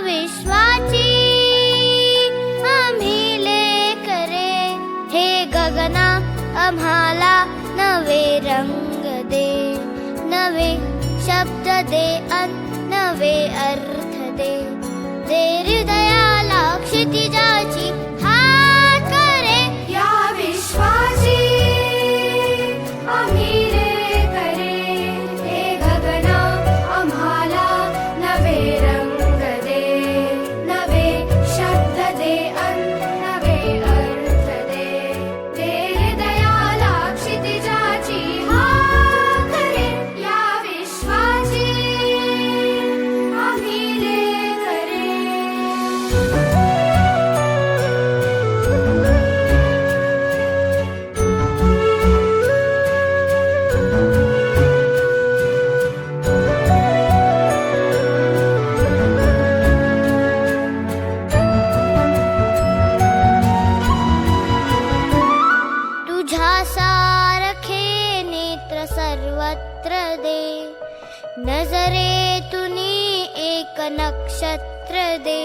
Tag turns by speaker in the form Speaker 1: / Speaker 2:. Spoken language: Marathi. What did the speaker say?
Speaker 1: विश्वाची आम्ही लेकरे, हे गगना आम्हाला नवे रंग दे, नवे शब्द दे अन नवे अर्थ दे, दे हृदयाला क्षितिजाची हात करे.
Speaker 2: या विश्वाची आम्ही लेकरे, हे गगना आम्हाला नवे रंग दे, नवे शब्द दे अन नवे अर्थ दे, दे हृदयाला क्षितिजाची हात करे. या विश्वाची आम्ही लेकरे.
Speaker 1: तुझ्या सारखे नेत्र सर्वत्र दे, नजरेतून एक नक्षत्र दे.